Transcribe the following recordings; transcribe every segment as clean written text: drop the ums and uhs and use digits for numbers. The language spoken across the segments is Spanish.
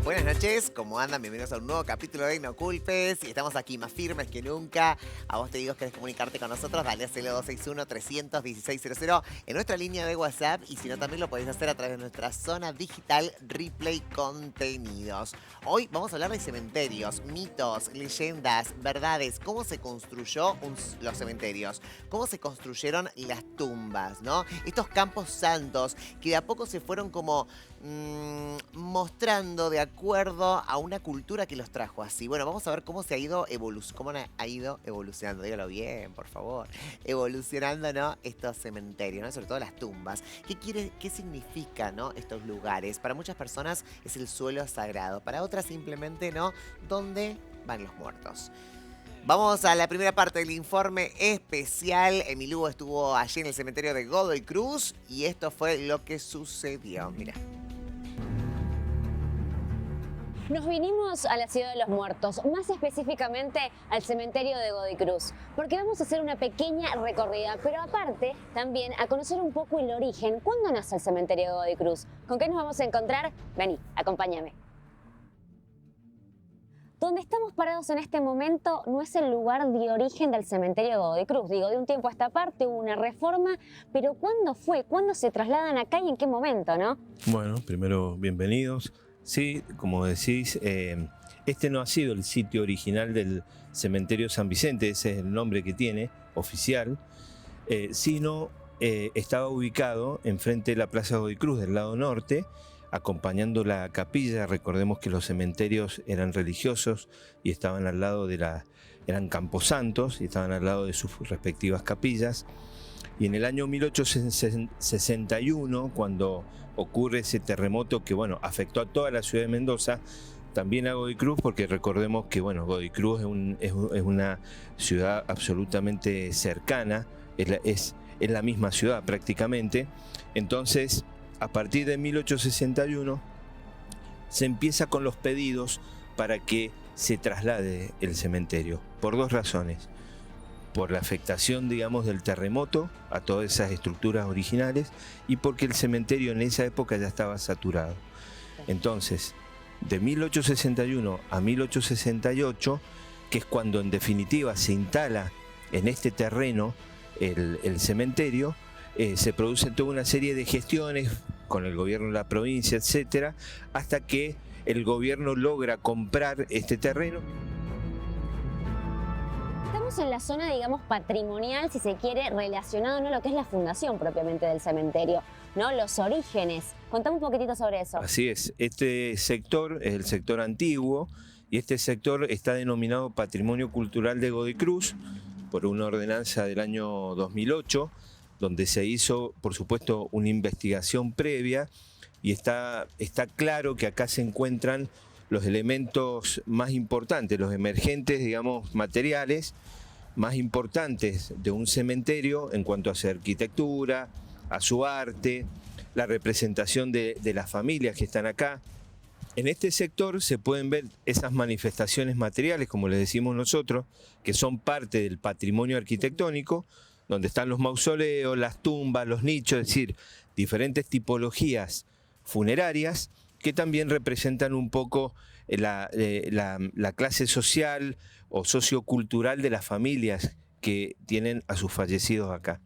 Buenas noches, ¿cómo andan? Bienvenidos a un nuevo capítulo de No Culpes. Y estamos aquí más firmes que nunca. A vos te digo, querés comunicarte con nosotros, dale a 261-300-1600 en nuestra línea de WhatsApp. Y si no, también lo podéis hacer a través de nuestra zona digital Replay Contenidos. Hoy vamos a hablar de cementerios, mitos, leyendas, verdades. Cómo se construyó los cementerios, cómo se construyeron las tumbas, ¿no? Estos campos santos que de a poco se fueron como mostrando de acuerdo a una cultura que los trajo así. Bueno, vamos a ver cómo se ha ido evolucionando, dígalo bien, por favor, evolucionando, ¿no? Estos cementerios, ¿no? Sobre todo las tumbas. ¿Qué significa, ¿no? Estos lugares? Para muchas personas es el suelo sagrado, para otras simplemente, ¿no? ¿Dónde van los muertos? Vamos a la primera parte del informe especial. Emilú estuvo allí en el cementerio de Godoy Cruz y esto fue lo que sucedió. Mira. Nos vinimos a la Ciudad de los Muertos, más específicamente al cementerio de Godoy Cruz, porque vamos a hacer una pequeña recorrida, pero aparte también a conocer un poco el origen. ¿Cuándo nace el cementerio de Godoy Cruz? ¿Con qué nos vamos a encontrar? Vení, acompáñame. Donde estamos parados en este momento no es el lugar de origen del cementerio de Godoy Cruz. Digo, de un tiempo a esta parte hubo una reforma, pero ¿cuándo fue? ¿Cuándo se trasladan acá y en qué momento, no? Bueno, primero, bienvenidos. Sí, como decís, este no ha sido el sitio original del cementerio San Vicente, ese es el nombre que tiene, oficial, sino estaba ubicado enfrente de la Plaza Godoy Cruz, del lado norte, acompañando la capilla. Recordemos que los cementerios eran religiosos y estaban al lado eran camposantos y estaban al lado de sus respectivas capillas. Y en el año 1861, cuando ocurre ese terremoto que, bueno, afectó a toda la ciudad de Mendoza, también a Godoy Cruz, porque recordemos que, bueno, Godoy Cruz es una ciudad absolutamente cercana, es la misma ciudad prácticamente. Entonces, a partir de 1861, se empieza con los pedidos para que se traslade el cementerio, por dos razones. Por la afectación, digamos, del terremoto a todas esas estructuras originales y porque el cementerio en esa época ya estaba saturado. Entonces, de 1861 a 1868, que es cuando en definitiva se instala en este terreno el cementerio, se produce toda una serie de gestiones con el gobierno de la provincia, etcétera, hasta que el gobierno logra comprar este terreno. Estamos en la zona, digamos, patrimonial, si se quiere, relacionado, ¿no?, a lo que es la fundación propiamente del cementerio, ¿no? Los orígenes. Contame un poquitito sobre eso. Así es, este sector es el sector antiguo y este sector está denominado Patrimonio Cultural de Godoy Cruz por una ordenanza del año 2008, donde se hizo, por supuesto, una investigación previa y está claro que acá se encuentran los elementos más importantes, los emergentes, digamos, materiales más importantes de un cementerio en cuanto a su arquitectura, a su arte, la representación de las familias que están acá. En este sector se pueden ver esas manifestaciones materiales, como les decimos nosotros, que son parte del patrimonio arquitectónico, donde están los mausoleos, las tumbas, los nichos, es decir, diferentes tipologías funerarias que también representan un poco la clase social o sociocultural de las familias que tienen a sus fallecidos acá.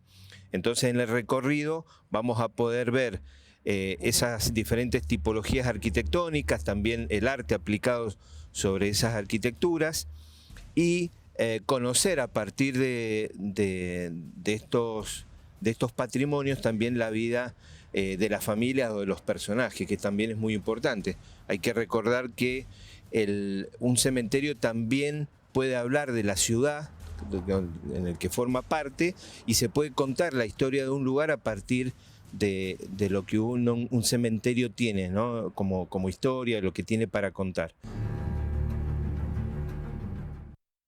Entonces, en el recorrido vamos a poder ver esas diferentes tipologías arquitectónicas, también el arte aplicado sobre esas arquitecturas y conocer a partir de estos patrimonios también la vida de la familia o de los personajes, que también es muy importante. Hay que recordar que un cementerio también puede hablar de la ciudad en el que forma parte y se puede contar la historia de un lugar a partir de lo que un cementerio tiene, ¿no? como historia, lo que tiene para contar.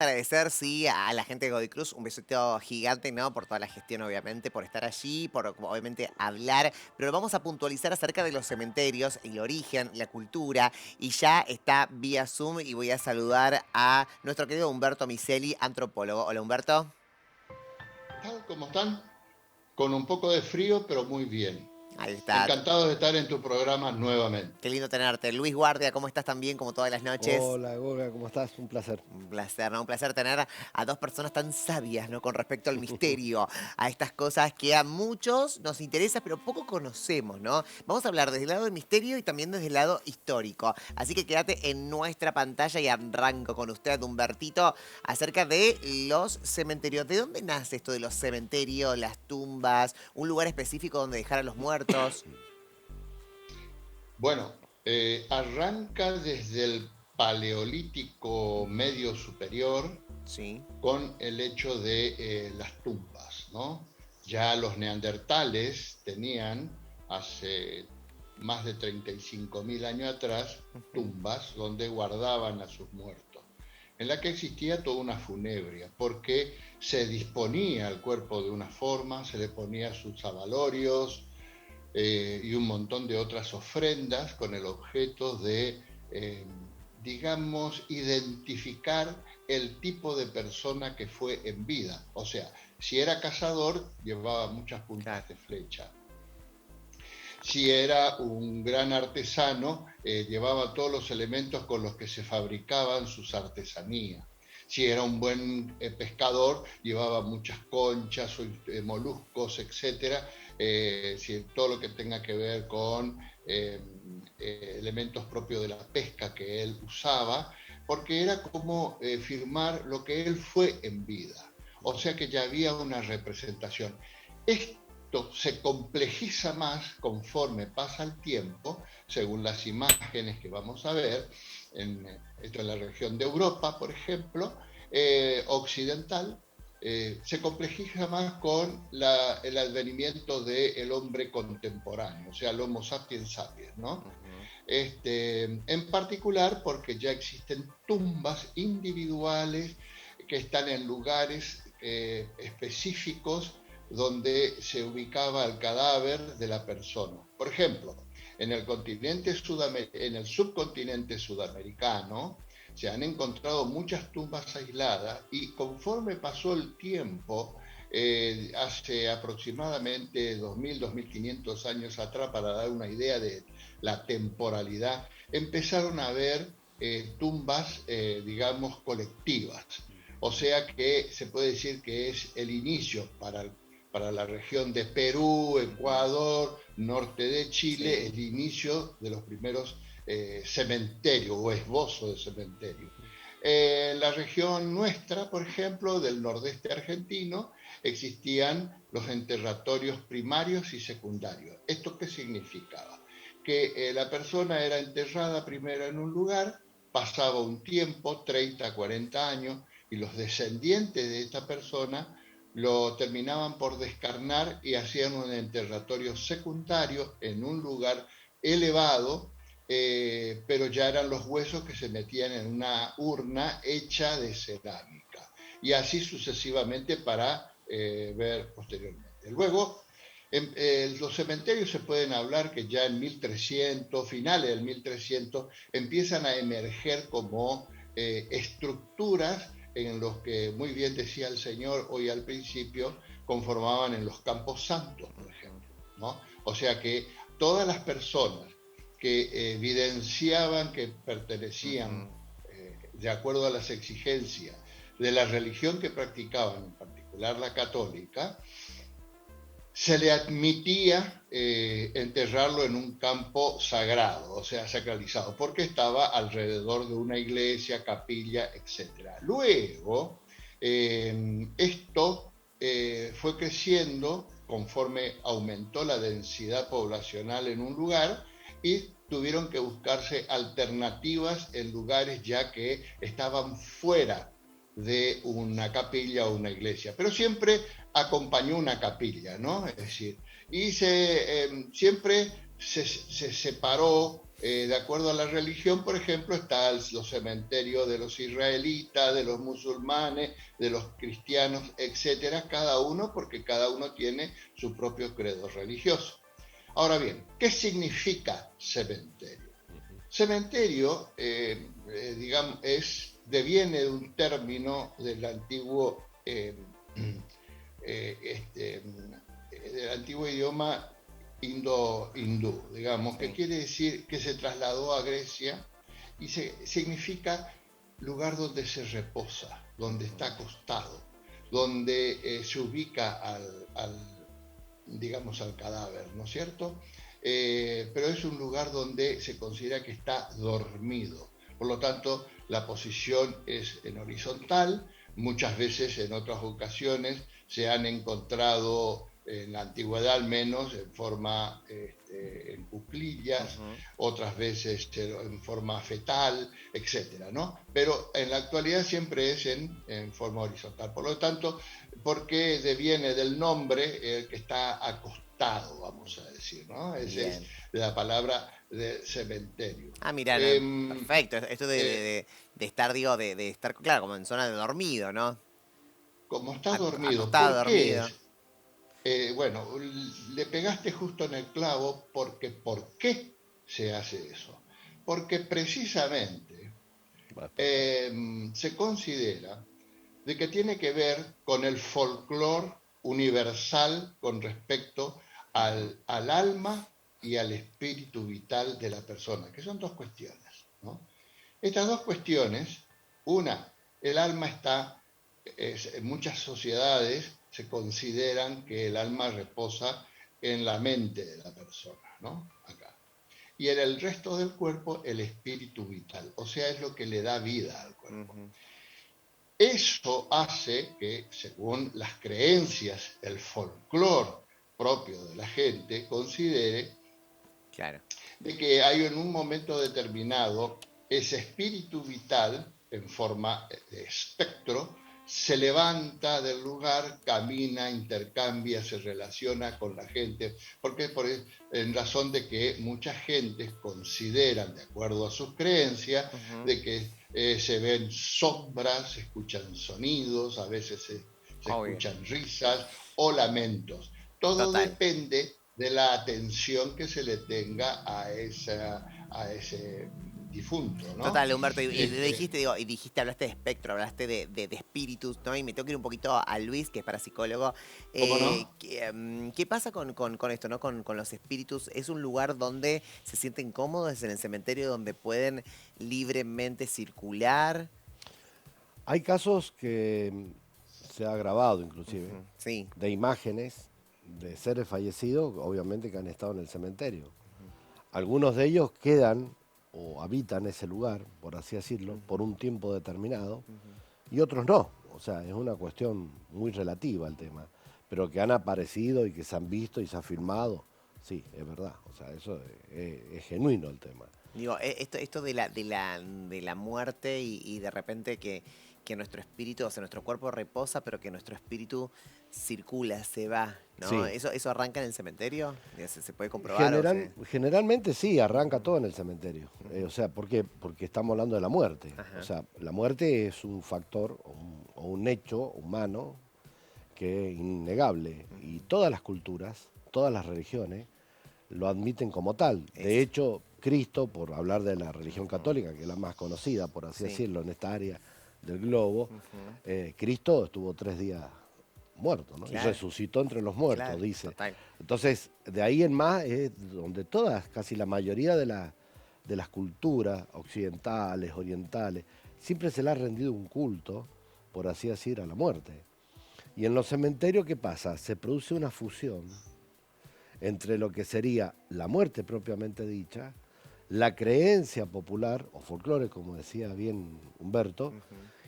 Agradecer, sí, a la gente de Godoy Cruz, un besito gigante, ¿no? Por toda la gestión, obviamente, por estar allí, por obviamente hablar, pero vamos a puntualizar acerca de los cementerios, el origen, la cultura, y ya está vía Zoom y voy a saludar a nuestro querido Humberto Miseli, antropólogo. Hola, Humberto. ¿Cómo están? Con un poco de frío, pero muy bien. Ahí está. Encantado de estar en tu programa nuevamente. Qué lindo tenerte. Luis Guardia, ¿cómo estás también? Como todas las noches. Hola, Goga, ¿cómo estás? Un placer. Un placer, ¿no? Un placer tener a dos personas tan sabias, ¿no? Con respecto al misterio, a estas cosas que a muchos nos interesa, pero poco conocemos, ¿no? Vamos a hablar desde el lado del misterio y también desde el lado histórico. Así que quédate en nuestra pantalla y arranco con usted, Humbertito, acerca de los cementerios. ¿De dónde nace esto de los cementerios, las tumbas, un lugar específico donde dejar a los muertos? Bueno, arranca desde el Paleolítico Medio Superior, Sí. con el hecho de las tumbas, ¿no? Ya los neandertales tenían hace más de 35.000 años atrás tumbas donde guardaban a sus muertos, en la que existía toda una funebria, porque se disponía el cuerpo de una forma, se le ponía sus abalorios y un montón de otras ofrendas con el objeto de, digamos, identificar el tipo de persona que fue en vida. O sea, si era cazador, llevaba muchas puntas de flecha. Si era un gran artesano, llevaba todos los elementos con los que se fabricaban sus artesanías. Si era un buen pescador, llevaba muchas conchas, moluscos, etcétera. Todo lo que tenga que ver con elementos propios de la pesca que él usaba, porque era como firmar lo que él fue en vida. O sea que ya había una representación. Esto se complejiza más conforme pasa el tiempo, según las imágenes que vamos a ver, esto en la región de Europa, por ejemplo, occidental, se complejiza más con el advenimiento del hombre contemporáneo, o sea, el Homo sapiens sapiens, ¿no? En particular porque ya existen tumbas individuales que están en lugares específicos donde se ubicaba el cadáver de la persona. Por ejemplo, en el subcontinente sudamericano se han encontrado muchas tumbas aisladas y conforme pasó el tiempo, hace aproximadamente 2.000, 2.500 años atrás, para dar una idea de la temporalidad, empezaron a haber tumbas, digamos, colectivas. O sea que se puede decir que es el inicio para la región de Perú, Ecuador, norte de Chile, el inicio de los primeros cementerios o esbozos de cementerio. En la región nuestra, por ejemplo, del nordeste argentino, existían los enterratorios primarios y secundarios. ¿Esto qué significaba? Que la persona era enterrada primero en un lugar, pasaba un tiempo, 30, 40 años, y los descendientes de esta persona lo terminaban por descarnar y hacían un enterratorio secundario en un lugar elevado, pero ya eran los huesos que se metían en una urna hecha de cerámica, y así sucesivamente para ver posteriormente. Luego, los cementerios se pueden hablar que ya en 1300, finales del 1300, empiezan a emerger como estructuras en los que, muy bien decía el señor hoy al principio, conformaban en los campos santos, por ejemplo, ¿no? O sea que todas las personas que evidenciaban que pertenecían, de acuerdo a las exigencias de la religión que practicaban, en particular la católica, se le admitía enterrarlo en un campo sagrado, o sea, sacralizado, porque estaba alrededor de una iglesia, capilla, etc. Luego, esto fue creciendo conforme aumentó la densidad poblacional en un lugar, y tuvieron que buscarse alternativas en lugares ya que estaban fuera de una capilla o una iglesia, pero siempre acompañó una capilla, ¿no? Es decir, y siempre se separó, de acuerdo a la religión. Por ejemplo, están los cementerios de los israelitas, de los musulmanes, de los cristianos, etcétera, cada uno, porque cada uno tiene su propio credo religioso. Ahora bien, ¿qué significa cementerio? Cementerio, digamos, deviene de un término del antiguo idioma indo-hindú, digamos, que Sí. quiere decir que se trasladó a Grecia y significa lugar donde se reposa, donde está acostado, donde se ubica digamos, al cadáver, ¿no es cierto? Pero es un lugar donde se considera que está dormido. Por lo tanto, la posición es en horizontal. Muchas veces, en otras ocasiones, se han encontrado, en la antigüedad al menos, en forma, en cuclillas, Ujú. otras veces en forma fetal, etcétera, ¿no? Pero en la actualidad siempre es en forma horizontal. Por lo tanto, porque deviene del nombre que está acostado, vamos a decir, ¿no? Esa es Bien. la palabra de cementerio. Ah, mira, Em, perfecto. Esto eh, de estar, digo, de estar, claro, como en zona de dormido, ¿no? Como está dormido, Acostado, ¿por qué dormido. es? Bueno, le pegaste justo en el clavo porque ¿por qué se hace eso? Porque precisamente Va a explicar. se considera de que tiene que ver con el folclore universal con respecto Ujú. al alma y al espíritu vital de la persona, que son dos cuestiones, ¿no? Estas dos cuestiones, una, el alma está, en muchas sociedades se consideran que el alma reposa en la mente de la persona, ¿no? Acá. Y en el resto del cuerpo, el espíritu vital, o sea, es lo que le da vida al cuerpo. Ujú. Eso hace que, según las creencias, el folclore propio de la gente, considere Claro. de que hay en un momento determinado ese espíritu vital en forma de espectro se levanta del lugar, camina, intercambia, se relaciona con la gente, porque en razón de que mucha gente consideran, de acuerdo a sus creencias, Ujú. de que se ven sombras, se escuchan sonidos, a veces se Obvio. escuchan risas o lamentos. Todo Total. depende de la atención que se le tenga a ese difunto, ¿no? Total, Humberto, y Este, dijiste, digo, y dijiste, hablaste de espectro, hablaste de espíritus, ¿no? Y me tengo que ir un poquito a Luis, que es parapsicólogo. ¿Cómo no? ¿Qué pasa con esto, ¿no? Con los espíritus. ¿Es un lugar donde se sienten cómodos? ¿Es en el cementerio donde pueden libremente circular? Hay casos que se ha grabado inclusive, Ujú. Sí. de imágenes de seres fallecidos, obviamente que han estado en el cementerio. Algunos de ellos quedan o habitan ese lugar, por así decirlo, por un tiempo determinado, y otros no. O sea, es una cuestión muy relativa el tema. Pero que han aparecido y que se han visto y se ha filmado, sí, es verdad. O sea, eso es genuino el tema. Digo, esto de la muerte y de repente que nuestro espíritu, o sea, nuestro cuerpo reposa, pero que nuestro espíritu circula, se va, ¿no? Sí, ¿Eso arranca en el cementerio? ¿Se puede comprobar o se...? Generalmente sí, arranca Ujú, todo en el cementerio. ujú. O sea, ¿por qué? Porque estamos hablando de la muerte. O Ajá. sea, la muerte es un factor o un hecho humano que es innegable. Y Ujú. todas las culturas, todas las religiones, lo admiten como tal. De Eso. hecho, Cristo, por hablar de la religión Ujú. católica, que es la más conocida, por así Sí. decirlo, en esta área del globo, Ujú. Cristo estuvo 3 días muerto, ¿no? Y Claro, resucitó entre los muertos, claro, dice. total. Entonces, de ahí en más es donde todas, casi la mayoría de las culturas occidentales, orientales, siempre se le ha rendido un culto, por así decir, a la muerte. Y en los cementerios, ¿qué pasa? Se produce una fusión entre lo que sería la muerte propiamente dicha, la creencia popular o folclore, como decía bien Humberto, Ujú,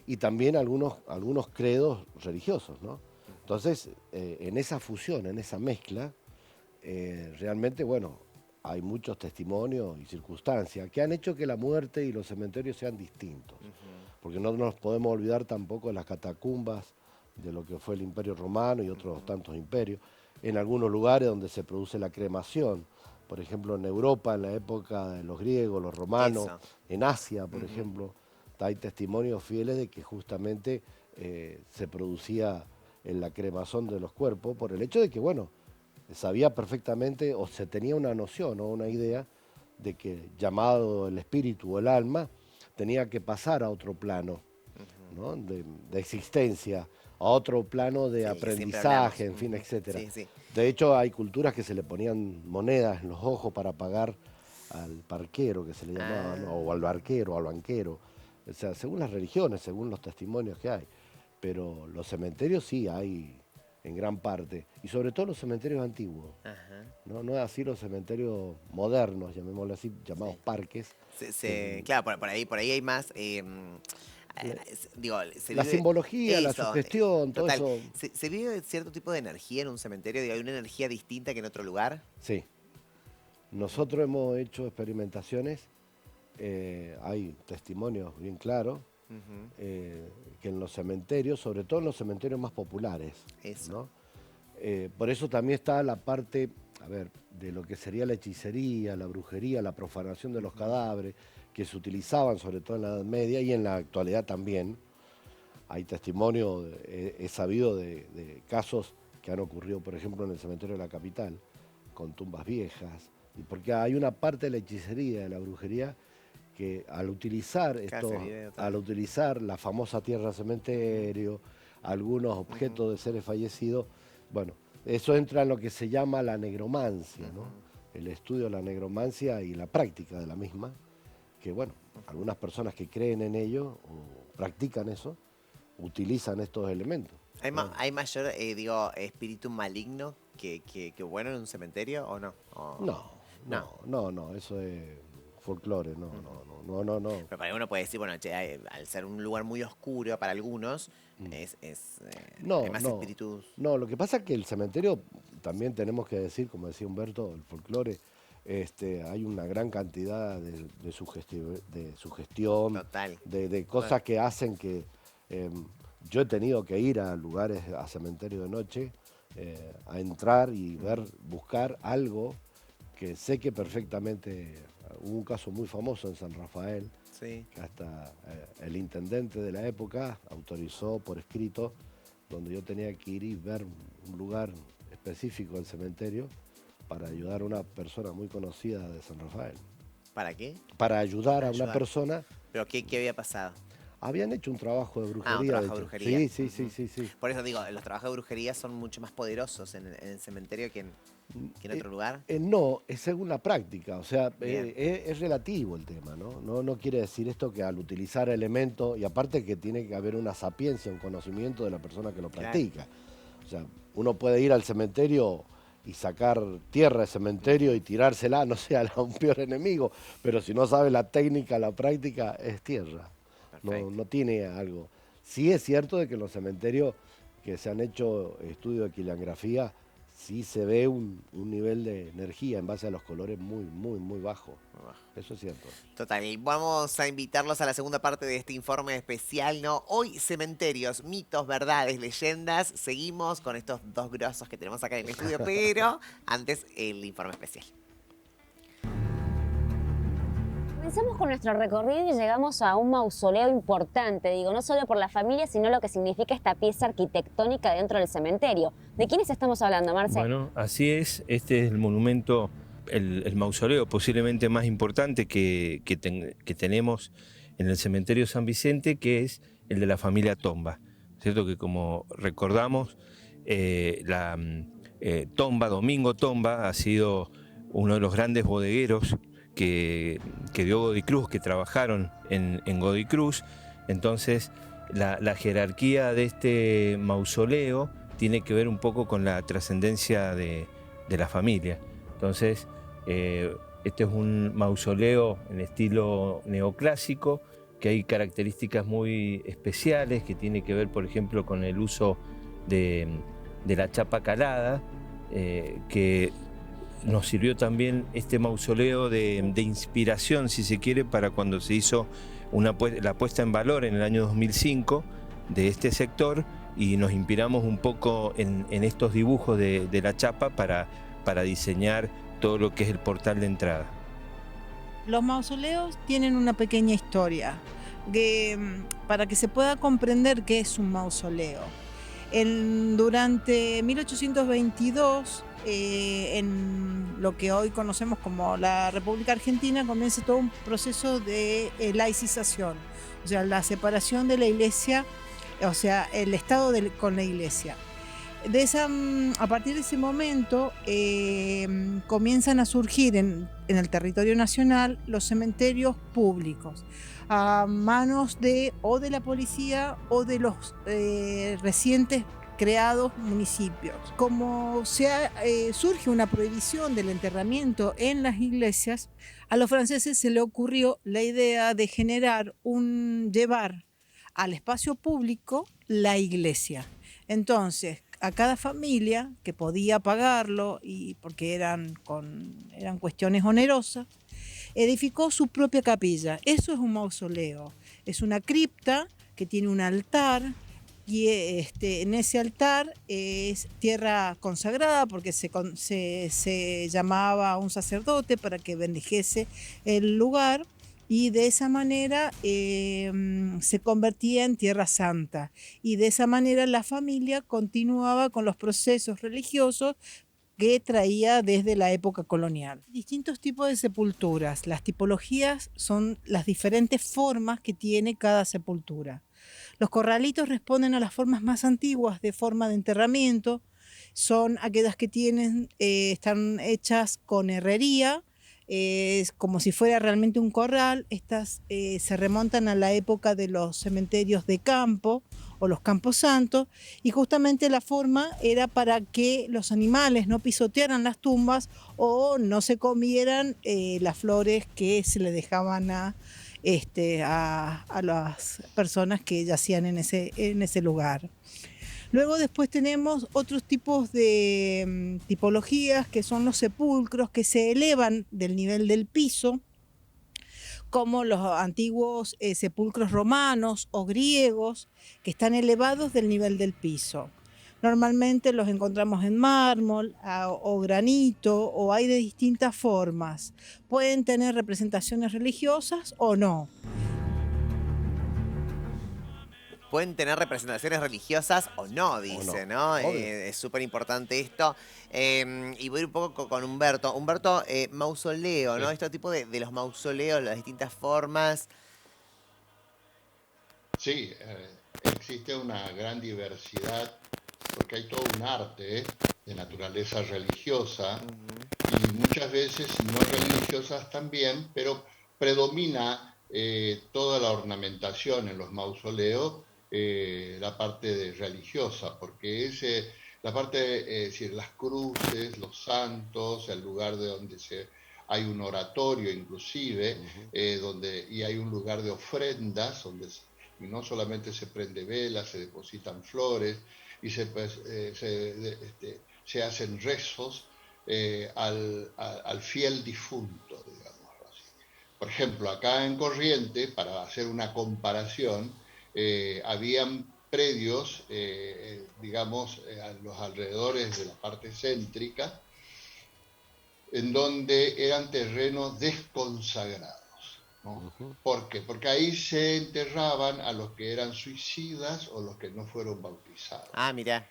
y también algunos credos religiosos, ¿no? Entonces, en esa fusión, en esa mezcla, realmente, bueno, hay muchos testimonios y circunstancias que han hecho que la muerte y los cementerios sean distintos. ujú, Porque no nos podemos olvidar tampoco de las catacumbas de lo que fue el Imperio Romano y otros ujú. tantos imperios. En algunos lugares donde se produce la cremación, por ejemplo en Europa, en la época de los griegos, los romanos, Eso. en Asia, por Ujú. ejemplo, hay testimonios fieles de que justamente se producía en la cremación de los cuerpos por el hecho de que, bueno, sabía perfectamente o se tenía una noción o una idea de que llamado el espíritu o el alma tenía que pasar a otro plano, Ujú. ¿no? de existencia a otro plano de Sí, que siempre aprendizaje, en hablamos. fin, etcétera. Sí, sí. De hecho, hay culturas que se le ponían monedas en los ojos para pagar al parquero, que se le llamaba, ¿no? O al barquero, al banquero. O sea, según las religiones, según los testimonios que hay. Pero los cementerios sí hay en gran parte. Y sobre todo los cementerios antiguos. Ajá. No es así los cementerios modernos, llamémoslo así, llamados parques. Claro, por ahí hay más. Digo, se La vive simbología, la eso, sugestión, todo total. eso. ¿Se vive cierto tipo de energía en un cementerio? Digo, ¿hay una energía distinta que en otro lugar? Sí. Nosotros hemos hecho experimentaciones, hay testimonios bien claros, Ujú. que en los cementerios, sobre todo en los cementerios más populares, Eso. ¿no? Por eso también está la parte, a ver, de lo que sería la hechicería, la brujería, la profanación de los cadáveres, que se utilizaban sobre todo en la Edad Media y en la actualidad también. Hay testimonio, he sabido de casos que han ocurrido, por ejemplo, en el cementerio de la capital, con tumbas viejas, y porque hay una parte de la hechicería, de la brujería, que al utilizar al utilizar la famosa tierra cementerio, algunos objetos de seres fallecidos, bueno, eso entra en lo que se llama la negromancia, ¿no? El estudio de la negromancia y la práctica de la misma, que bueno, algunas personas que creen en ello o practican eso, utilizan estos elementos. ¿Hay mayor, espíritu maligno que bueno en un cementerio o no? No, eso es folclore, no. Pero para uno puede decir, bueno, che, al ser un lugar muy oscuro para algunos, hay más espíritus. No, lo que pasa es que el cementerio, también tenemos que decir, como decía Humberto, el folclore, hay una gran cantidad de sugestión, Total. de cosas que hacen que... yo he tenido que ir a lugares, a cementerios de noche, a entrar y buscar algo que sé que perfectamente... Hubo un caso muy famoso en San Rafael, Sí. que hasta el intendente de la época autorizó por escrito, donde yo tenía que ir y ver un lugar específico del cementerio para ayudar a una persona muy conocida de San Rafael. ¿Para qué? Para ayudar Para a una ayudar. persona. ¿Pero qué había pasado? Habían hecho un trabajo de brujería. Un trabajo de hecho. brujería. Sí. Por eso digo, los trabajos de brujería son mucho más poderosos en el cementerio que en otro lugar. No, es según la práctica, o sea, Bien. es relativo el tema, ¿no? No quiere decir esto que al utilizar elementos, y aparte que tiene que haber una sapiencia, un conocimiento de la persona que lo Claro. practica. O sea, uno puede ir al cementerio y sacar tierra de cementerio y tirársela, no sé, a un peor enemigo, pero si no sabe la técnica, la práctica, es tierra. Perfecto. No tiene algo. Sí es cierto de que en los cementerios que se han hecho estudios de quiligrafía, sí se ve un nivel de energía en base a los colores muy bajo. Eso es cierto. Total, y vamos a invitarlos a la segunda parte de este informe especial, ¿no? Hoy, cementerios, mitos, verdades, leyendas. Seguimos con estos dos grosos que tenemos acá en el estudio, pero antes el informe especial. Comenzamos con nuestro recorrido y llegamos a un mausoleo importante, digo, no solo por la familia, sino lo que significa esta pieza arquitectónica dentro del cementerio. ¿De quiénes estamos hablando, Marce? Bueno, así es. Este es el monumento, el mausoleo posiblemente más importante que tenemos en el cementerio San Vicente, que es el de la familia Tomba. ¿Cierto? Que como recordamos, Domingo Tomba ha sido uno de los grandes bodegueros que dio Godoy Cruz, que trabajaron en Godoy Cruz. Entonces la jerarquía de este mausoleo tiene que ver un poco con la trascendencia de la familia. Entonces este es un mausoleo en estilo neoclásico, que hay características muy especiales, que tiene que ver, por ejemplo, con el uso de la chapa calada, que nos sirvió también este mausoleo de inspiración, si se quiere, para cuando se hizo la puesta en valor en el año 2005 de este sector, y nos inspiramos un poco en estos dibujos de la chapa para diseñar todo lo que es el portal de entrada. Los mausoleos tienen una pequeña historia para que se pueda comprender qué es un mausoleo. Durante 1822, en lo que hoy conocemos como la República Argentina, comienza todo un proceso de laicización, o sea, la separación de la Iglesia o sea, el Estado con la Iglesia. A partir de ese momento comienzan a surgir en el territorio nacional los cementerios públicos a manos de la policía o de los recientes creados municipios. Como surge una prohibición del enterramiento en las iglesias, a los franceses se les ocurrió la idea de llevar al espacio público la iglesia. Entonces, a cada familia que podía pagarlo, y porque eran cuestiones onerosas, edificó su propia capilla. Eso es un mausoleo, es una cripta que tiene un altar, y en ese altar es tierra consagrada porque se llamaba a un sacerdote para que bendijese el lugar, y de esa manera se convertía en tierra santa, y de esa manera la familia continuaba con los procesos religiosos que traía desde la época colonial. Distintos tipos de sepulturas. Las tipologías son las diferentes formas que tiene cada sepultura. Los corralitos responden a las formas más antiguas de forma de enterramiento. Son aquellas que están hechas con herrería, como si fuera realmente un corral. Estas se remontan a la época de los cementerios de campo o los camposantos, y justamente la forma era para que los animales no pisotearan las tumbas o no se comieran las flores que se le dejaban a las personas que yacían en ese lugar. Luego después tenemos otros tipos de tipologías, que son los sepulcros que se elevan del nivel del piso, como los antiguos sepulcros romanos o griegos, que están elevados del nivel del piso. Normalmente los encontramos en mármol o granito, o hay de distintas formas. Pueden tener representaciones religiosas o no. Pueden tener representaciones religiosas o no, dice, ¿no? Es súper importante esto. Y voy a ir un poco con Humberto. Humberto, mausoleo, ¿no? Sí. Este tipo de los mausoleos, las distintas formas. Sí, existe una gran diversidad porque hay todo un arte de naturaleza religiosa y muchas veces no religiosas también, pero predomina toda la ornamentación en los mausoleos, la parte religiosa, porque es la parte, es decir, las cruces, los santos, el lugar de donde hay un oratorio inclusive, y hay un lugar de ofrendas, y no solamente se prende velas, se depositan flores, y se hacen rezos al fiel difunto, digamos así. Por ejemplo, acá en Corrientes, para hacer una comparación, habían predios, digamos, a los alrededores de la parte céntrica, en donde eran terrenos desconsagrados, ¿no? ¿Por qué? Porque ahí se enterraban a los que eran suicidas o los que no fueron bautizados. Ah, mirá.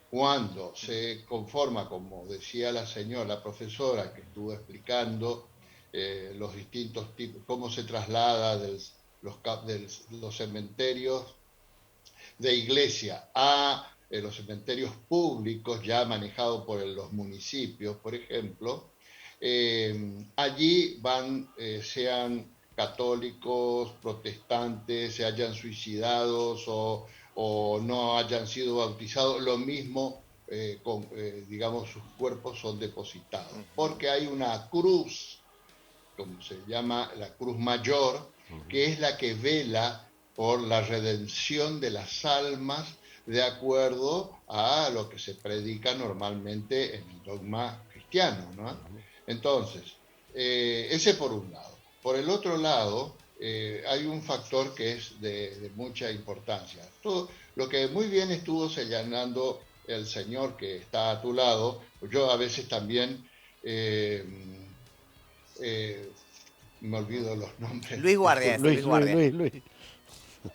Cuando se conforma, como decía la profesora que estuvo explicando los distintos tipos, cómo se traslada de los cementerios de iglesia a los cementerios públicos ya manejados por los municipios, por ejemplo, allí van, sean católicos, protestantes, se hayan suicidados o no hayan sido bautizados, lo mismo, digamos, sus cuerpos son depositados, porque hay una cruz, como se llama la cruz mayor, que es la que vela por la redención de las almas de acuerdo a lo que se predica normalmente en el dogma cristiano, ¿no? Entonces, ese por un lado. Por el otro lado, hay un factor que es de mucha importancia. Todo lo que muy bien estuvo señalando el señor que está a tu lado, yo a veces también me olvido los nombres. Luis Guardia.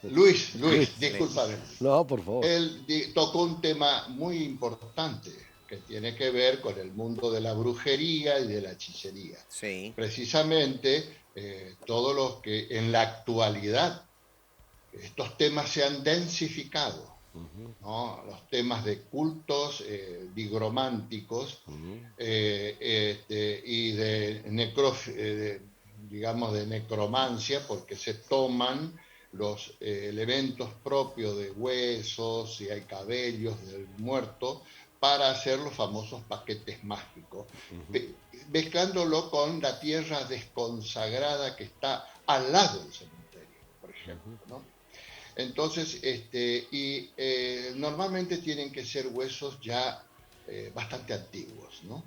Luis, discúlpame. No, por favor. Él tocó un tema muy importante que tiene que ver con el mundo de la brujería y de la hechicería. Sí. Precisamente todos los que en la actualidad estos temas se han densificado, ¿no? Los temas de cultos digrománticos y digamos, de necromancia, porque se toman los elementos propios de huesos, si hay cabellos del muerto, para hacer los famosos paquetes mágicos, mezclándolo con la tierra desconsagrada que está al lado del cementerio, por ejemplo, ¿no? Entonces, normalmente tienen que ser huesos ya bastante antiguos, ¿no?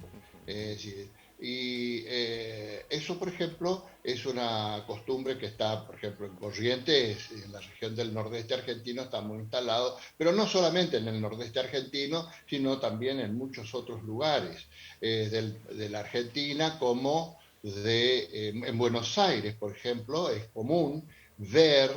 Eso, por ejemplo, es una costumbre que está, por ejemplo, en Corrientes, en la región del nordeste argentino, está muy instalado, pero no solamente en el nordeste argentino, sino también en muchos otros lugares de la Argentina, como en Buenos Aires, por ejemplo, es común ver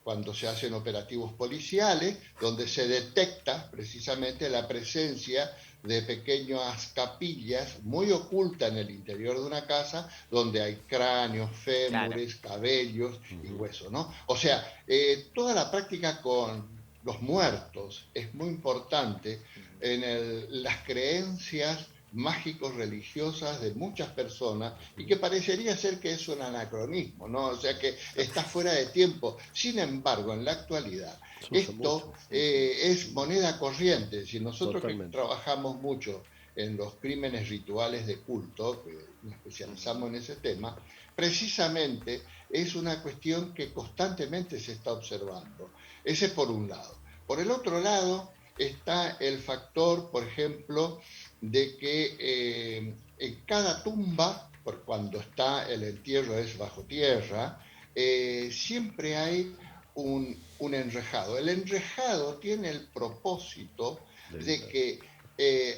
cuando se hacen operativos policiales, donde se detecta precisamente la presencia de pequeñas capillas muy ocultas en el interior de una casa, donde hay cráneos, fémures, cabellos y huesos, ¿no? O sea, toda la práctica con los muertos es muy importante en las creencias mágicos religiosas de muchas personas, y que parecería ser que es un anacronismo, ¿no? O sea, que está fuera de tiempo. Sin embargo, en la actualidad esto es moneda corriente. Si nosotros que trabajamos mucho en los crímenes rituales de culto, que nos especializamos en ese tema, precisamente es una cuestión que constantemente se está observando. Ese es por un lado. Por el otro lado está el factor, por ejemplo, de que en cada tumba, por cuando está el entierro es bajo tierra, siempre hay un enrejado. El enrejado tiene el propósito de que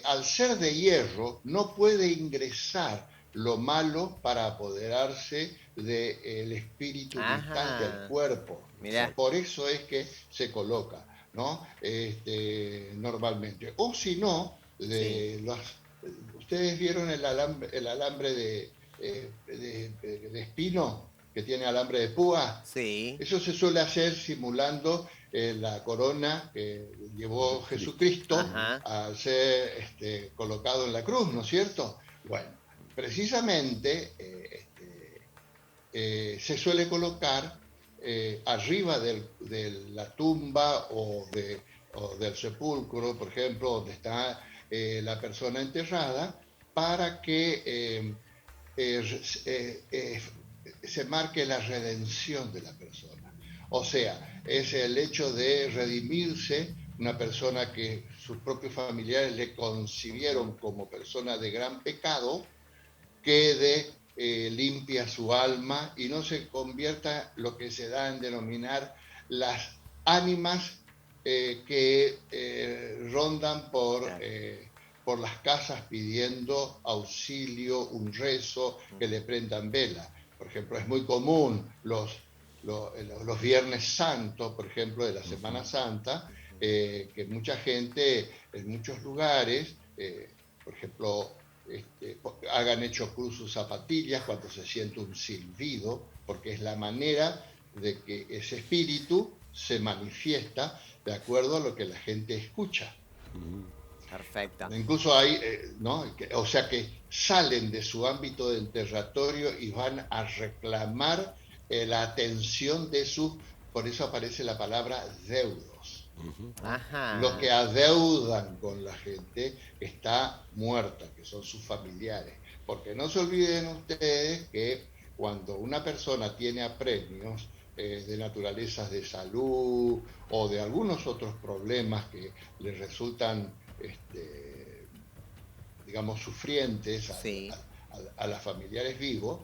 al ser de hierro no puede ingresar lo malo para apoderarse del espíritu vital del cuerpo. Mirá. Por eso es que se coloca, ¿no? Normalmente. O si no, ustedes vieron el alambre de espino, que tiene alambre de púa. Sí. Eso se suele hacer simulando la corona que llevó Jesucristo al ser colocado en la cruz, ¿no es cierto? Bueno, precisamente se suele colocar arriba de la tumba o del sepulcro, por ejemplo, donde está la persona enterrada, para que se marque la redención de la persona. O sea, es el hecho de redimirse, una persona que sus propios familiares le concibieron como persona de gran pecado, quede limpia su alma y no se convierta lo que se da en denominar las ánimas que rondan por las casas pidiendo auxilio, un rezo, que le prendan vela. Por ejemplo, es muy común los Viernes Santos, por ejemplo, de la Semana Santa, que mucha gente en muchos lugares, por ejemplo, hagan hecho cruz sus zapatillas cuando se siente un silbido, porque es la manera de que ese espíritu se manifiesta de acuerdo a lo que la gente escucha. Perfecto. Incluso hay, ¿no? O sea, que salen de su ámbito del territorio y van a reclamar la atención de sus, por eso aparece la palabra deudos. Los que adeudan con la gente que está muerta, que son sus familiares. Porque no se olviden ustedes que cuando una persona tiene apremios de naturalezas de salud o de algunos otros problemas que le resultan digamos, sufrientes a las familiares vivos,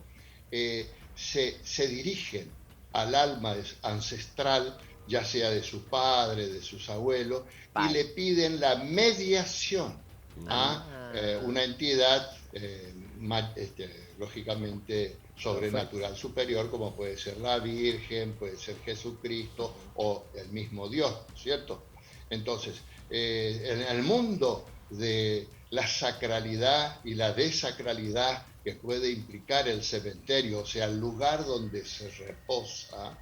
se dirigen al alma ancestral, ya sea de sus padres, de sus abuelos, y le piden la mediación a una entidad lógicamente sobrenatural superior, como puede ser la Virgen, puede ser Jesucristo o el mismo Dios, ¿cierto? Entonces, en el mundo de la sacralidad y la desacralidad que puede implicar el cementerio, o sea, el lugar donde se reposa,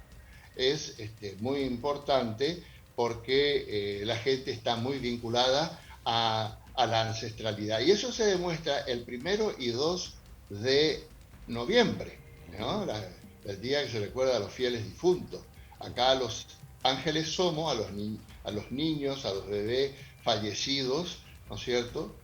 es muy importante porque la gente está muy vinculada a la ancestralidad. Y eso se demuestra el 1 y 2 de noviembre, ¿no? El día que se recuerda a los fieles difuntos. Acá los ángeles somos a los niños, a los bebés fallecidos, ¿no es cierto?,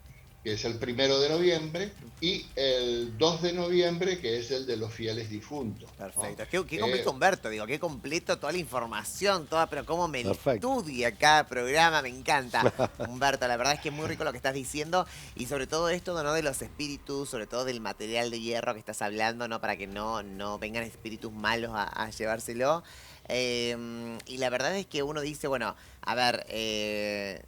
que es el 1 de noviembre, y el 2 de noviembre, que es el de los fieles difuntos, ¿no? Perfecto. Qué completo, Humberto, digo, qué completo toda la información, toda, pero cómo me Perfecto. estudia cada programa, me encanta. Humberto, la verdad es que es muy rico lo que estás diciendo, y sobre todo esto, ¿no?, de los espíritus, sobre todo del material de hierro que estás hablando, ¿no?, para que no vengan espíritus malos a llevárselo. Y la verdad es que uno dice, bueno, a ver,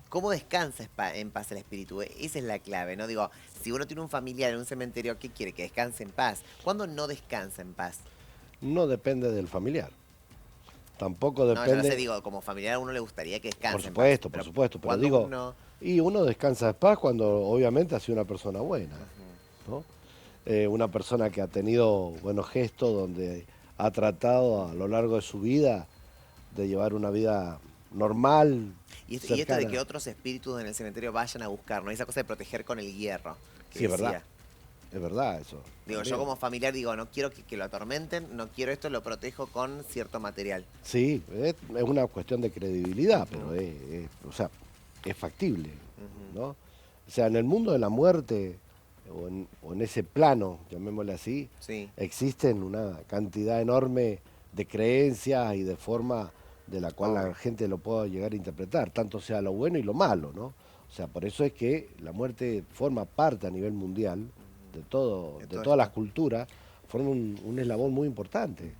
¿cómo descansa en paz el espíritu? Esa es la clave, ¿no? Digo, si uno tiene un familiar en un cementerio, ¿qué quiere? Que descanse en paz. ¿Cuándo no descansa en paz? No depende del familiar. Tampoco No, yo no sé, depende, digo, como familiar a uno le gustaría que descanse por en paz. supuesto, pero ¿cuándo digo, uno? y uno descansa en paz cuando obviamente ha sido una persona buena, Ujú. ¿no? Una persona que ha tenido buenos gestos, donde ha tratado a lo largo de su vida de llevar una vida normal, Y esto de que cercana. otros espíritus en el cementerio vayan a buscar, ¿no? Esa cosa de proteger con el hierro que Sí, decía. es verdad eso. Digo, yo también. como familiar digo, no quiero que lo atormenten, no quiero esto, lo protejo con cierto material. Sí, es una cuestión de credibilidad, Ujú. pero o sea, es factible, Ujú. ¿no? O sea, en el mundo de la muerte, o en ese plano, llamémosle así, Sí. existen una cantidad enorme de creencias y de formas de la cual la Obvio. gente lo pueda llegar a interpretar, tanto sea lo bueno y lo malo, ¿no? O sea, por eso es que la muerte forma parte a nivel mundial De de todo todas las esto. culturas, forma un eslabón muy importante.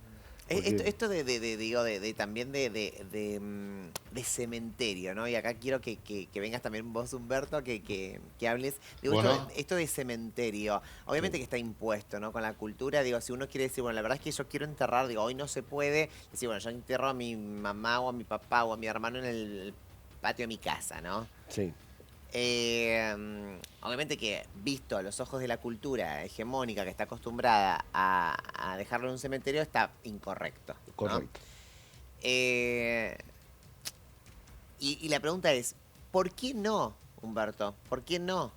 Esto, Porque, esto digo, también de cementerio, ¿no? Y acá quiero que vengas también vos, Humberto, que hables. Digo, Bueno, esto de cementerio, obviamente sí. que está impuesto, ¿no? Con la cultura, digo, si uno quiere decir, bueno, la verdad es que yo quiero enterrar, digo, hoy no se puede, decir, bueno, yo entierro a mi mamá o a mi papá o a mi hermano en el patio de mi casa, ¿no? Sí, Obviamente que visto a los ojos de la cultura hegemónica que está acostumbrada a dejarlo en un cementerio está incorrecto, ¿no? correcto. Eh, y la pregunta es, ¿por qué no, Humberto? ¿Por qué no?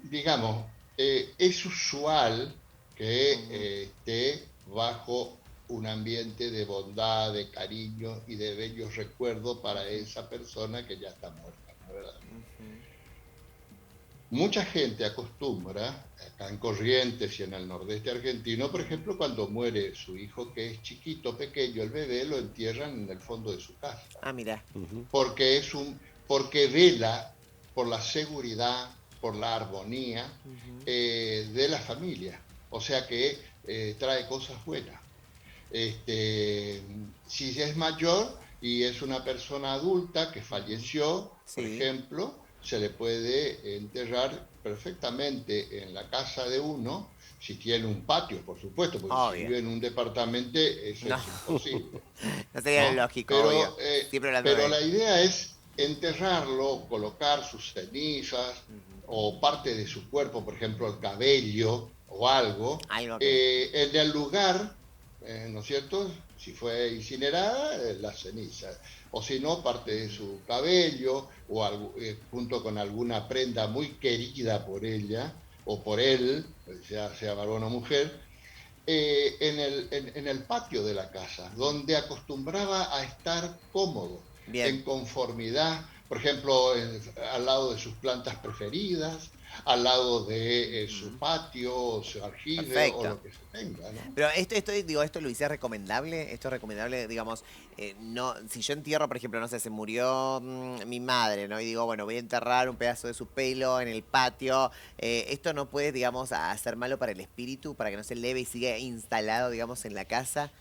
digamos, es usual que Ujú. esté bajo un ambiente de bondad, de cariño y de bellos recuerdos para esa persona que ya está muerta, ¿no? ¿Verdad? Ujú. Mucha gente acostumbra, acá en Corrientes y en el nordeste argentino, por ejemplo, cuando muere su hijo que es chiquito, pequeño, el bebé, lo entierran en el fondo de su casa, Ah, mira. Ujú. porque porque vela por la seguridad, por la armonía de la familia. O sea que trae cosas buenas. Este, si es mayor y es una persona adulta que falleció, por Sí, ejemplo, se le puede enterrar perfectamente en la casa de uno, si tiene un patio, por supuesto, porque si obvio. vive en un departamento eso No, es imposible, no sería lo ¿no? lógico, obvio. Siempre hablando Pero de... la idea es enterrarlo, colocar sus cenizas o parte de su cuerpo, por ejemplo, el cabello o algo, Algo que... en el lugar, ¿no es cierto? Si fue incinerada, las cenizas. O si no, parte de su cabello o junto con alguna prenda muy querida por ella o por él, sea varón o mujer, en el patio de la casa, donde acostumbraba a estar cómodo, Bien. en conformidad, por ejemplo, al lado de sus plantas preferidas, al lado de su patio, o su aljibe, o Perfecto. lo que se tenga, ¿no? Pero digo, esto Luis, ¿es recomendable? Esto es recomendable, digamos, no, si yo entierro, por ejemplo, no sé, se murió mi madre, ¿no? Y digo, bueno, voy a enterrar un pedazo de su pelo en el patio. Esto no puede, digamos, hacer malo para el espíritu, para que no se eleve y siga instalado, digamos, en la casa.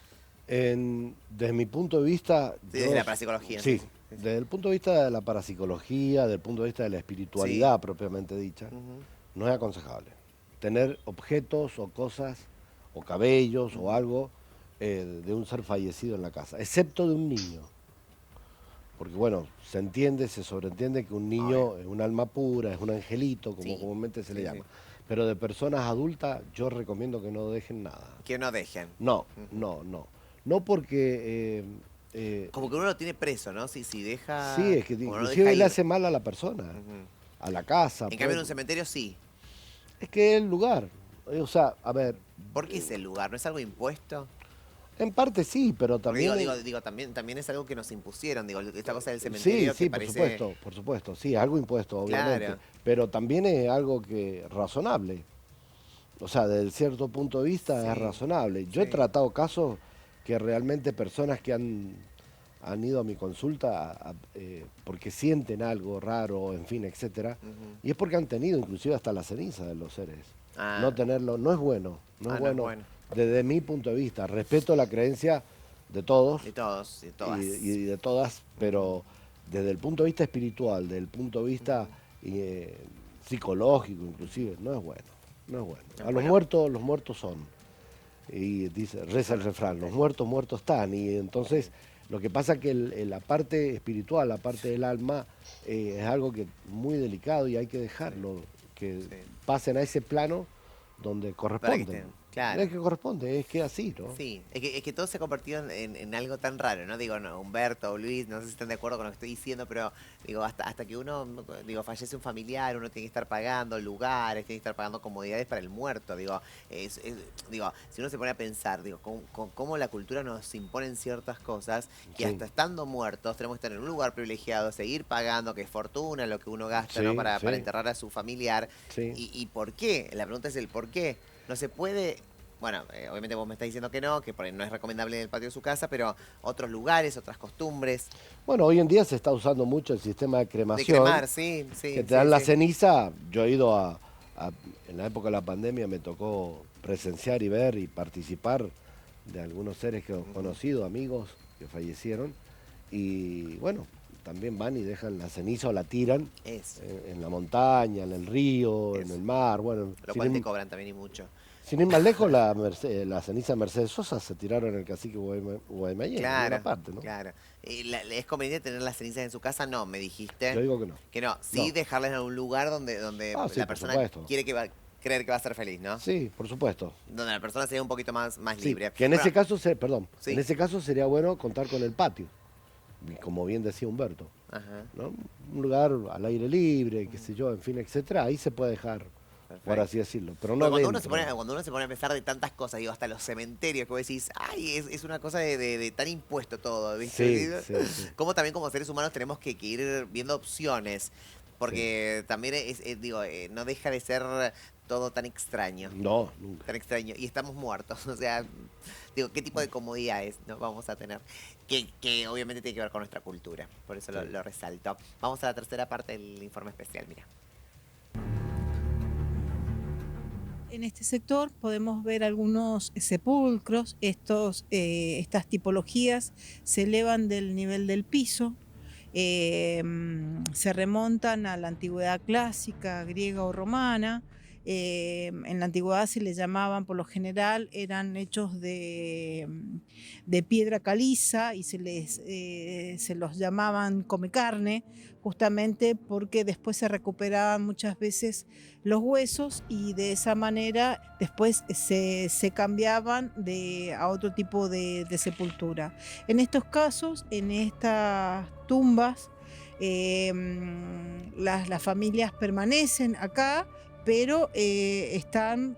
Desde mi punto de vista, Sí, desde la parapsicología, sí, sí, sí. Sí, sí. desde el punto de vista de la parapsicología, desde el punto de vista de la Sí. espiritualidad propiamente dicha, Ujú, no es aconsejable tener objetos o cosas o cabellos o ujú. algo de un ser fallecido en la casa, excepto de un niño. Porque bueno, se entiende, se sobreentiende que un Obvio. niño es un alma pura, es un angelito, como Sí, comúnmente se le sí, sí. llama. Pero de personas adultas yo recomiendo que no dejen nada. Que no dejen. No, no, no. No porque... Como que uno lo tiene preso, ¿no? Si deja... sí, es que como no lo inclusive deja le ir. hace mal a la persona, Ujú. a la casa. En cambio, en un cementerio sí. Es que es el lugar. O sea, a ver, ¿Por qué es el lugar? ¿No es algo impuesto? en parte sí, pero Porque también... digo, también es algo que nos impusieron, digo, esta cosa del Sí, cementerio sí, que parece... por supuesto, sí, algo impuesto, obviamente, Claro. pero también es algo que razonable. O sea, desde cierto punto de vista Sí, es razonable. Yo he sí. tratado casos que realmente personas que han ido a mi consulta porque sienten algo raro, en fin, etcétera, Ujú. y es porque han tenido inclusive hasta la ceniza de los seres. Ah. No tenerlo, no es bueno, no Ah, es no es bueno, bueno. desde mi punto de vista. Respeto la creencia de todos De todos, de todas. y de todas, pero desde el punto de vista espiritual, desde el punto de vista psicológico inclusive, no es bueno, no es bueno. No A es bueno. los muertos son, y dice, reza el refrán, los muertos muertos están, y entonces lo que pasa es que la parte espiritual, la parte del alma, es algo que muy delicado y hay que dejarlo, que Sí. pasen a ese plano donde Para que corresponden. estén, claro. No es que corresponde, es que así, ¿no? Sí, es que todo se ha convertido en algo tan raro, ¿no? Digo, no, Humberto o Luis, no sé si están de acuerdo con lo que estoy diciendo, pero digo, hasta que uno, digo, fallece un familiar, uno tiene que estar pagando lugares, tiene que estar pagando comodidades para el muerto, digo, digo, si uno se pone a pensar, digo, cómo la cultura nos impone ciertas cosas, que Sí. hasta estando muertos tenemos que estar en un lugar privilegiado, seguir pagando, que es fortuna lo que uno gasta, Sí, ¿no? Para sí. enterrar a su familiar. Sí. ¿Y por qué? La pregunta es el por qué. No se puede, bueno, obviamente vos me estás diciendo que por ahí no es recomendable en el patio de su casa, pero otros lugares, otras costumbres. Bueno, hoy en día se está usando mucho el sistema de De cremación, cremar, sí, sí, que te sí, dan la sí. ceniza. Yo he ido en la época de la pandemia me tocó presenciar y ver y participar de algunos seres que conocidos, amigos que fallecieron. Y bueno, también van y dejan la ceniza o la tiran Eso, en la montaña, en el río, en Eso. el mar. Bueno, lo sin cual te ir, cobran también y mucho. sin ir más lejos, la ceniza de Mercedes Sosa se tiraron en el cacique Guaymallén, en Claro, una parte, ¿no? claro. ¿Es conveniente tener las cenizas en su casa? No, me dijiste. Yo digo que no. Que no, sí No. dejarlas en un lugar donde Ah, sí, la por persona supuesto. quiere creer que va a ser feliz, ¿no? Sí, por supuesto. Donde la persona sea un poquito más Sí, libre. que en Bueno, ese caso, perdón, Sí. en ese caso sería bueno contar con el patio, y como bien decía Humberto, ajá, ¿no? Un lugar al aire libre, qué sé yo, en fin, etcétera, ahí se puede dejar, por perfecto. así decirlo, pero no Porque dentro. cuando uno se pone a pensar de tantas cosas, digo, hasta los cementerios, que vos decís, ay, es una cosa de tan impuesto todo, ¿viste? Sí, sí, sí. Como también como seres humanos tenemos que ir viendo opciones, porque también digo, no deja de ser todo tan extraño. No, nunca. Tan extraño. Y estamos muertos. O sea, digo, ¿qué tipo de comodidades no vamos a tener? Que obviamente tiene que ver con nuestra cultura. Por eso Sí. lo resalto. Vamos a la tercera parte del informe especial, mira. En este sector podemos ver algunos sepulcros. Estas tipologías se elevan del nivel del piso, se remontan a la antigüedad clásica, griega o romana. En la antigüedad se les llamaban, por lo general, eran hechos de piedra caliza y se los llamaban come carne, justamente porque después se recuperaban muchas veces los huesos y de esa manera después se cambiaban a otro tipo de sepultura. En estos casos, en estas tumbas, las familias permanecen acá, pero están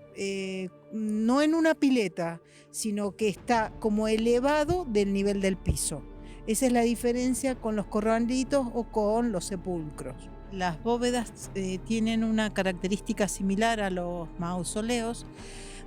no en una pileta, sino que está como elevado del nivel del piso. Esa es la diferencia con los corralitos o con los sepulcros. Las bóvedas tienen una característica similar a los mausoleos,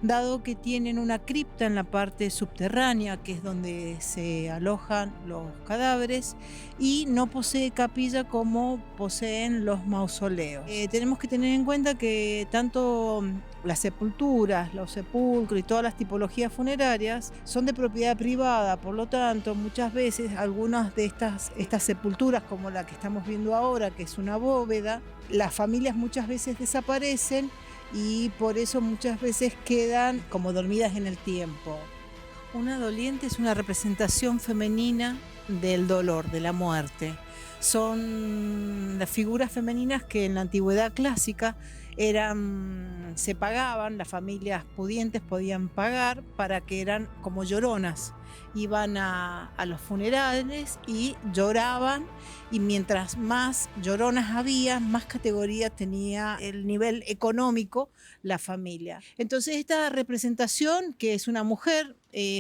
dado que tienen una cripta en la parte subterránea, que es donde se alojan los cadáveres, y no posee capilla como poseen los mausoleos. Tenemos que tener en cuenta que tanto las sepulturas, los sepulcros y todas las tipologías funerarias son de propiedad privada, por lo tanto, muchas veces algunas de estas sepulturas, como la que estamos viendo ahora, que es una bóveda, las familias muchas veces desaparecen y por eso muchas veces quedan como dormidas en el tiempo. Una doliente es una representación femenina del dolor, de la muerte. Son las figuras femeninas que en la antigüedad clásica se pagaban, las familias pudientes podían pagar para que eran como lloronas. Iban a los funerales y lloraban, y mientras más lloronas había, más categoría tenía el nivel económico la familia. Entonces esta representación, que es una mujer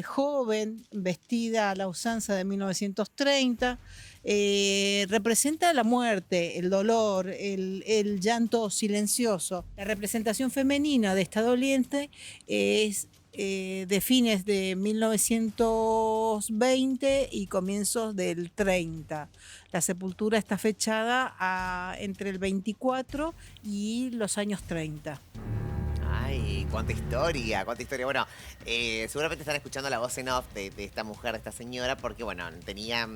joven, vestida a la usanza de 1930, representa la muerte, el dolor, el llanto silencioso. La representación femenina de esta doliente es de fines de 1920 y comienzos del 30. La sepultura está fechada entre el 24 y los años 30. Ay, cuánta historia, cuánta historia. Bueno, seguramente están escuchando la voz en off de esta mujer, de esta señora, porque, bueno, tenía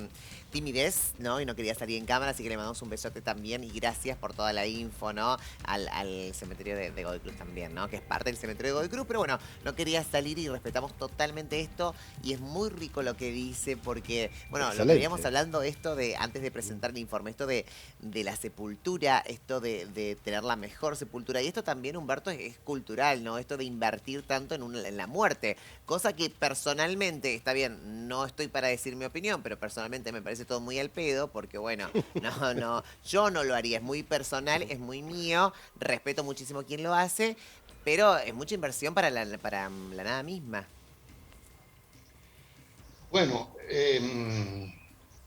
timidez, ¿no? Y no quería salir en cámara, así que le mandamos un besote también y gracias por toda la info, ¿no? Al cementerio de Godoy Cruz también, ¿no? Que es parte del cementerio de Godoy Cruz, pero bueno, no quería salir y respetamos totalmente esto y es muy rico lo que dice porque, bueno, Excelente. lo que veníamos hablando esto de, antes de presentar el informe, esto de la sepultura, esto de tener la mejor sepultura y esto también, Humberto, es cultural, ¿no? Esto de invertir tanto en la muerte, cosa que personalmente, está bien, no estoy para decir mi opinión, pero personalmente me parece todo muy al pedo, porque bueno, yo no lo haría, es muy personal, es muy mío, respeto muchísimo a quien lo hace, pero es mucha inversión para la nada misma. Bueno,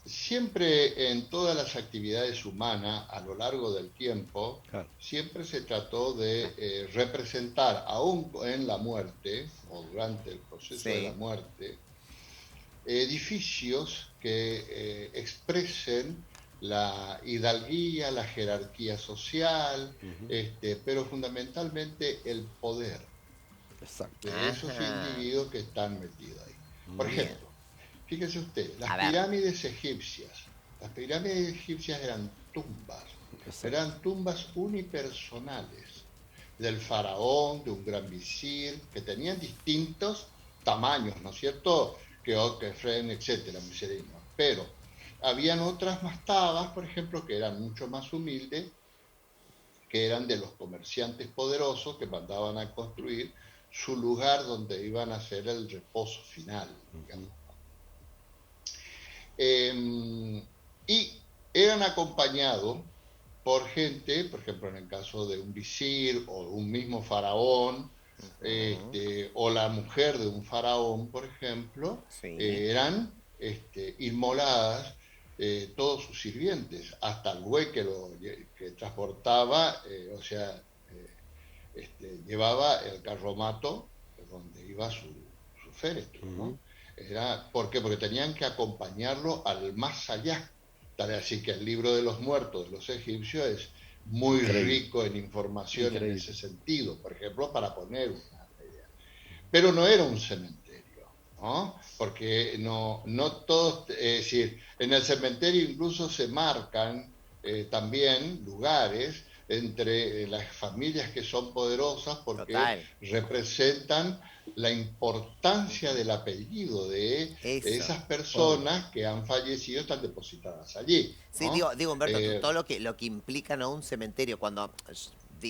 siempre en todas las actividades humanas a lo largo del tiempo, Claro. siempre se trató de representar, aún en la muerte o durante el proceso de la Sí. muerte, edificios que expresen la hidalguía, la jerarquía social, pero fundamentalmente el poder Exacto. de esos Ajá. individuos que están metidos ahí. Por Bien. ejemplo, fíjese usted, A ver. las pirámides egipcias eran Exacto. eran tumbas unipersonales del faraón, de un gran visir, que tenían distintos tamaños, ¿no es cierto? Que Kefren, etcétera, pero habían otras mastabas, por ejemplo, que eran mucho más humildes, que eran de los comerciantes poderosos que mandaban a construir su lugar donde iban a hacer el reposo final, digamos. Y eran acompañados por gente, por ejemplo, en el caso de un visir o un mismo faraón, o la mujer de un faraón, por ejemplo, Sí. eran inmoladas todos sus sirvientes, hasta el buey que transportaba, llevaba el carromato donde iba su féretro, ¿no? ¿Por qué? Porque tenían que acompañarlo al más allá. Tal es así que el libro de los muertos de los egipcios es muy Increíble. rico en información Increíble. en ese sentido, por ejemplo, para poner una idea. Pero no era un cementerio, ¿no? Porque no todos, es decir, en el cementerio incluso se marcan también lugares entre las familias que son poderosas porque Total. representan la importancia del apellido de Eso. esas personas que han fallecido, están depositadas allí, Sí, ¿no? digo Humberto, todo lo que implica, ¿no? Un cementerio, cuando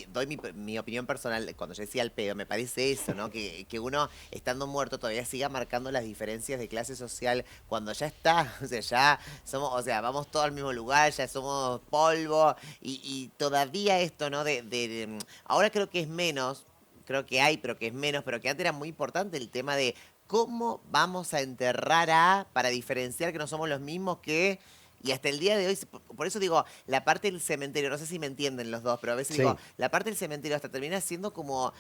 doy mi opinión personal, cuando yo decía al pedo, me parece eso, ¿no? Que uno, estando muerto, todavía siga marcando las diferencias de clase social cuando ya está, o sea, ya somos, o sea, vamos todos al mismo lugar, ya somos polvo, y todavía esto, ¿no? Ahora creo que es menos, creo que hay, pero que es menos, pero que antes era muy importante el tema de cómo vamos a enterrar para diferenciar que no somos los mismos que... Y hasta el día de hoy, por eso digo, la parte del cementerio, no sé si me entienden los dos, pero a veces Sí. digo, la parte del cementerio hasta termina siendo como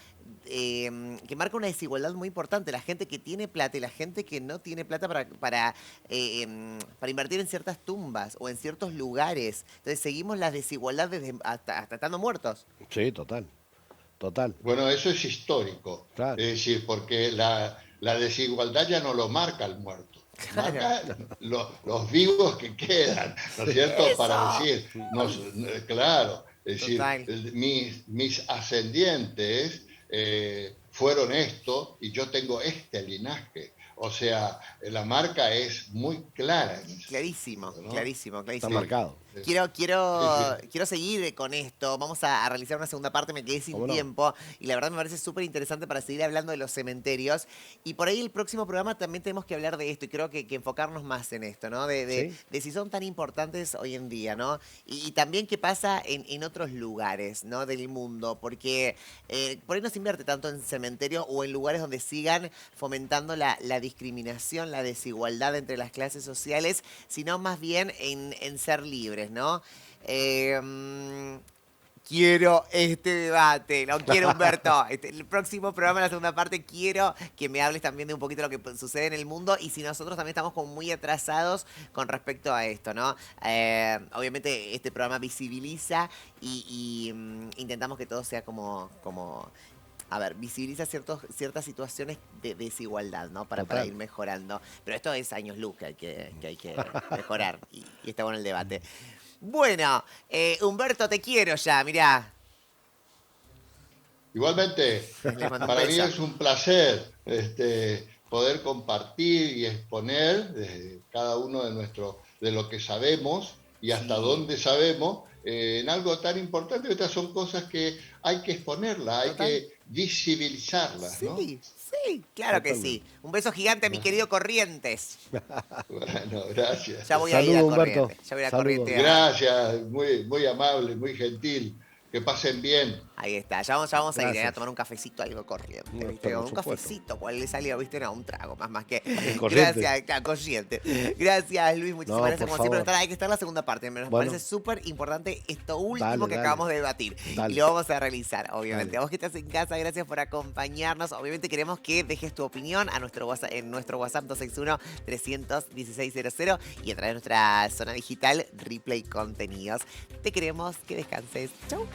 que marca una desigualdad muy importante. La gente que tiene plata y la gente que no tiene plata para invertir en ciertas tumbas o en ciertos lugares. Entonces seguimos las desigualdades hasta estando muertos. Sí, total. Total. Bueno, eso es histórico. Claro. Es decir, porque la desigualdad ya no lo marca el muerto. Marca los vivos que quedan, ¿no es cierto? ¡Eso! Para decir, claro, es decir, Total. mis ascendientes fueron esto y yo tengo este linaje. O sea, la marca es muy clara en ese Clarísimo, sentido, ¿no? clarísimo, Está clarísimo. marcado. Quiero seguir con esto. Vamos a realizar una segunda parte, me quedé sin ¿Cómo no? tiempo. Y la verdad me parece súper interesante para seguir hablando de los cementerios. Y por ahí el próximo programa también tenemos que hablar de esto. Y creo que enfocarnos más en esto, ¿no? Sí. De si son tan importantes hoy en día, ¿no? Y también qué pasa en otros lugares, ¿no? Del mundo. Porque por ahí no se invierte tanto en cementerios o en lugares donde sigan fomentando la discriminación, la desigualdad entre las clases sociales, sino más bien en ser libres, ¿no? Quiero este debate, lo quiero, Humberto. El próximo programa, la segunda parte, quiero que me hables también de un poquito lo que sucede en el mundo y si nosotros también estamos como muy atrasados con respecto a esto, ¿no? Obviamente este programa visibiliza y intentamos que todo sea como a ver, visibiliza ciertas situaciones de desigualdad, ¿no? Para Total. ir mejorando. Pero esto es años luz que hay que mejorar y está bueno el debate. Bueno, Humberto, te quiero ya, mirá. Igualmente, Les mando un para mí beso. es un placer poder compartir y exponer cada uno de lo que sabemos y hasta Sí. dónde sabemos en algo tan importante. Estas son cosas que hay que exponerlas, hay Total. que visibilizarlas, ¿no? Sí, sí, claro que sí. Un beso gigante a mi querido Corrientes. Bueno, gracias. Ya voy a ir a Saludos, Humberto. Corrientes. Ya voy a Saludos. Corrientes. Gracias, muy, muy amable, muy gentil. Que pasen bien. Ahí está, ya vamos a ir a Gracias. tomar un cafecito, algo corriente, No, ¿viste? por Un supuesto. cafecito, ¿cuál le salió? ¿Viste? No, un trago, más que. Corriente. Gracias, claro, corriente. Gracias, Luis, muchísimas No, gracias por como siempre por favor. estar. Hay que estar en la segunda parte, me Bueno. parece súper importante esto último Dale, que dale. acabamos de debatir. Dale. Y lo vamos a realizar, obviamente. Dale. A vos que estás en casa, gracias por acompañarnos. Obviamente queremos que dejes tu opinión a nuestro WhatsApp, en nuestro WhatsApp 261-300-1600 y a través de nuestra zona digital Replay Contenidos. Te queremos, que descanses. Chau.